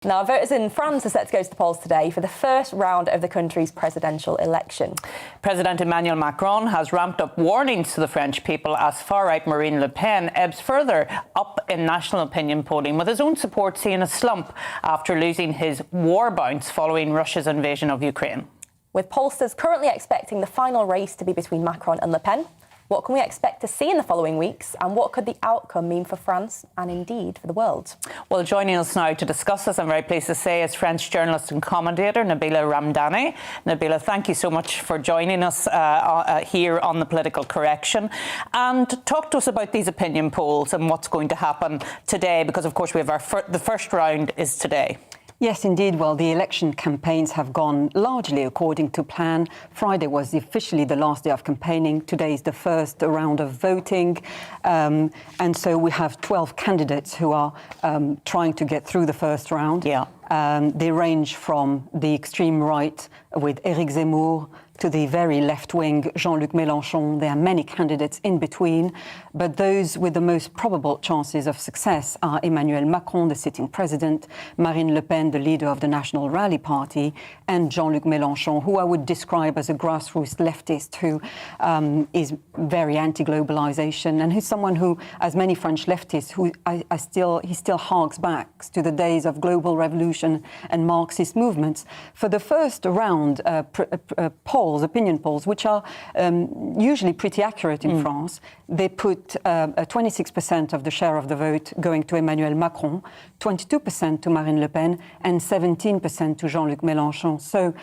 Now, voters in France are set to go to the polls today for the first round of the country's presidential election. President Emmanuel Macron has ramped up warnings to the French people as far-right Marine Le Pen ebbs further up in national opinion polling, with his own support seeing a slump after losing his war bounce following Russia's invasion of Ukraine. With pollsters currently expecting the final race to be between Macron and Le Pen, what can we expect to see in the following weeks, and what could the outcome mean for France and indeed for the world? Well, joining us now to discuss this, I'm very pleased to say, is French journalist and commentator Nabila Ramdani. Nabila, thank you so much for joining us here on The Political Correction. And talk to us about these opinion polls and what's going to happen today, because, of course, we have the first round is today. Yes, indeed. Well, the election campaigns have gone largely according to plan. Friday was officially the last day of campaigning. Today is the first round of voting. And so we have 12 candidates who are trying to get through the first round. Yeah. They range from the extreme right with Eric Zemmour to the very left-wing Jean-Luc Melenchon. There are many candidates in between, but those with the most probable chances of success are Emmanuel Macron, the sitting president, Marine Le Pen, the leader of the National Rally Party, and Jean-Luc Melenchon, who I would describe as a grassroots leftist who is very anti-globalization, and who's someone who, as many French leftists, who he still harks back to the days of global revolution and Marxist movements. For the first round opinion polls, which are usually pretty accurate in France, they put 26% of the share of the vote going to Emmanuel Macron, 22% to Marine Le Pen, and 17% to Jean-Luc Mélenchon. So,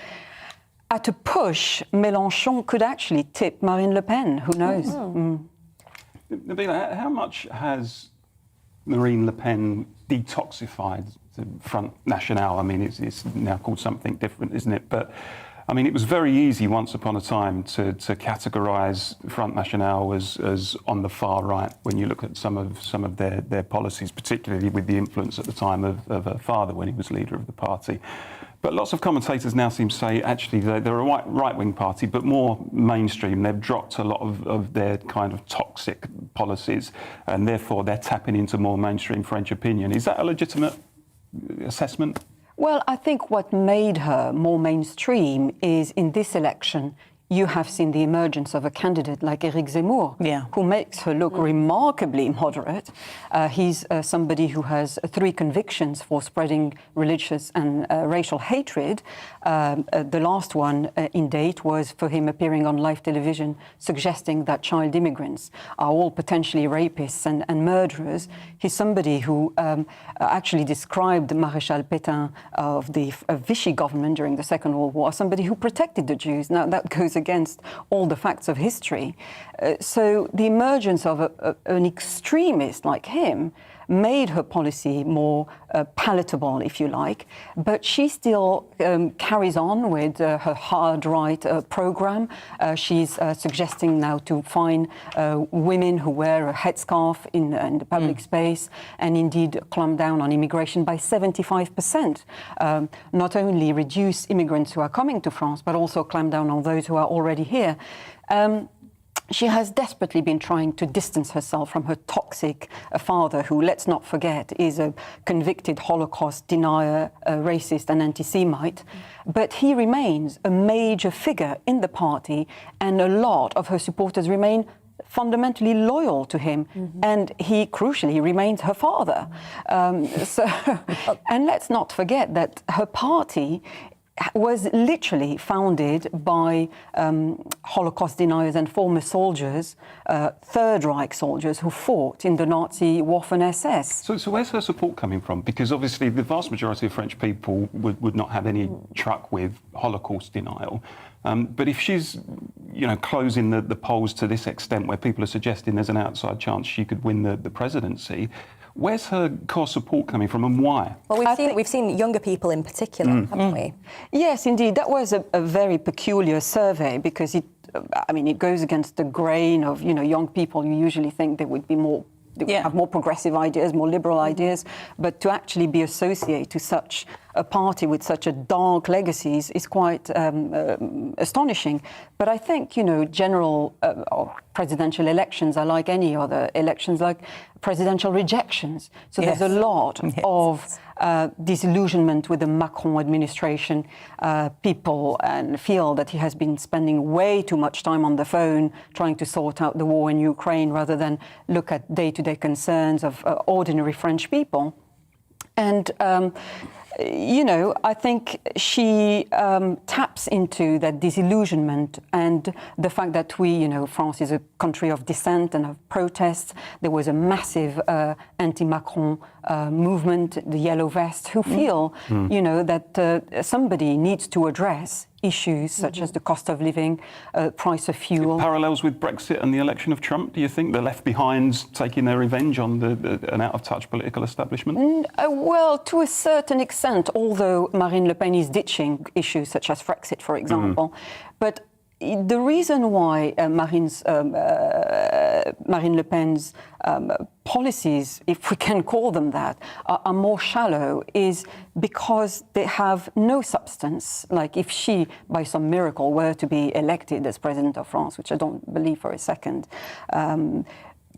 at a push, Mélenchon could actually tip Marine Le Pen. Who knows? Nabila, how much has Marine Le Pen detoxified the Front National? I mean, it's now called something different, isn't it? But I mean, it was very easy once upon a time to categorise Front National as on the far right when you look at some of their policies, particularly with the influence at the time of her father when he was leader of the party. But lots of commentators now seem to say, actually, they're a right-wing party, but more mainstream. They've dropped a lot of their kind of toxic policies, and therefore they're tapping into more mainstream French opinion. Is that a legitimate assessment? Well, I think what made her more mainstream is in this election, you have seen the emergence of a candidate like Eric Zemmour, who makes her look remarkably moderate. He's somebody who has 3 convictions for spreading religious and racial hatred. The last one in date was for him appearing on live television suggesting that child immigrants are all potentially rapists and murderers. He's somebody who actually described Maréchal Pétain of the Vichy government during the Second World War as somebody who protected the Jews. Now, that goes against all the facts of history. So the emergence of an extremist like him made her policy more palatable, if you like, but she still carries on with her hard right program. She's suggesting now to fine women who wear a headscarf in the public space, and indeed clamp down on immigration by 75%. Not only reduce immigrants who are coming to France, but also clamp down on those who are already here. She has desperately been trying to distance herself from her toxic father, who, let's not forget, is a convicted Holocaust denier, a racist and anti-Semite. But he remains a major figure in the party, and a lot of her supporters remain fundamentally loyal to him, and he crucially remains her father. And let's not forget that her party was literally founded by Holocaust deniers and former soldiers, Third Reich soldiers who fought in the Nazi Waffen-SS. So where's her support coming from? Because obviously the vast majority of French people would not have any truck with Holocaust denial. But if she's, closing the polls to this extent, where people are suggesting there's an outside chance she could win the presidency, where's her core support coming from, and why? Well, we've seen younger people in particular, haven't we? Yes, indeed. That was a very peculiar survey, because it goes against the grain of, young people. You usually think they would be more, have more progressive ideas, more liberal ideas, but to actually be associated to such a party with such a dark legacy is quite astonishing. But I think, general or presidential elections are like any other elections, like presidential rejections. So there's a lot of disillusionment with the Macron administration. People feel that he has been spending way too much time on the phone trying to sort out the war in Ukraine rather than look at day-to-day concerns of ordinary French people. And, I think she taps into that disillusionment and the fact that France is a country of dissent and of protests. There was a massive anti-Macron movement, the Yellow Vests, who feel, that somebody needs to address issues such as the cost of living, price of fuel. Parallels with Brexit and the election of Trump, do you think? The left behinds taking their revenge on an out-of-touch political establishment? Well, to a certain extent, although Marine Le Pen is ditching issues such as Brexit, for example. But the reason why Marine Le Pen's policies, if we can call them that, are more shallow is because they have no substance. Like if she, by some miracle, were to be elected as President of France, which I don't believe for a second,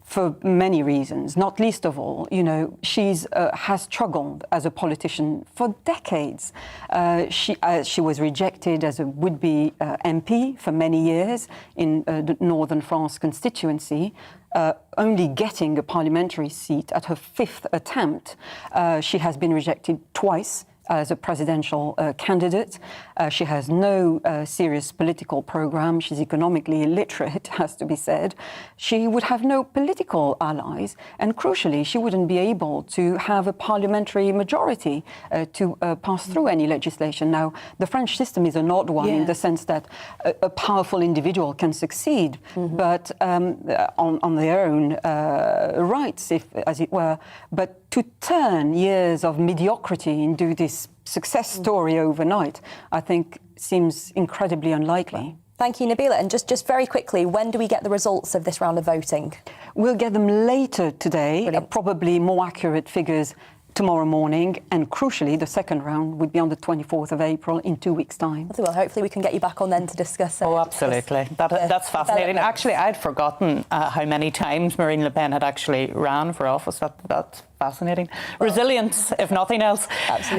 for many reasons, not least of all, she has struggled as a politician for decades. She was rejected as a would-be MP for many years in the Northern France constituency, only getting a parliamentary seat at her 5th attempt. She has been rejected twice as a presidential candidate. She has no serious political program. She's economically illiterate, has to be said. She would have no political allies, and crucially, she wouldn't be able to have a parliamentary majority to pass through any legislation. Now, the French system is an odd one in the sense that a powerful individual can succeed, but on their own rights, as it were. But to turn years of mediocrity into this success story overnight, I think seems incredibly unlikely. Thank you, Nabila. And just very quickly, when do we get the results of this round of voting? We'll get them later today, probably more accurate figures tomorrow morning, and crucially, the second round would be on the 24th of April in 2 weeks' time. Well, hopefully we can get you back on then to discuss it. Oh, absolutely. That's fascinating. Actually, I'd forgotten how many times Marine Le Pen had actually ran for office. That's fascinating. Resilience, if nothing else. Absolutely.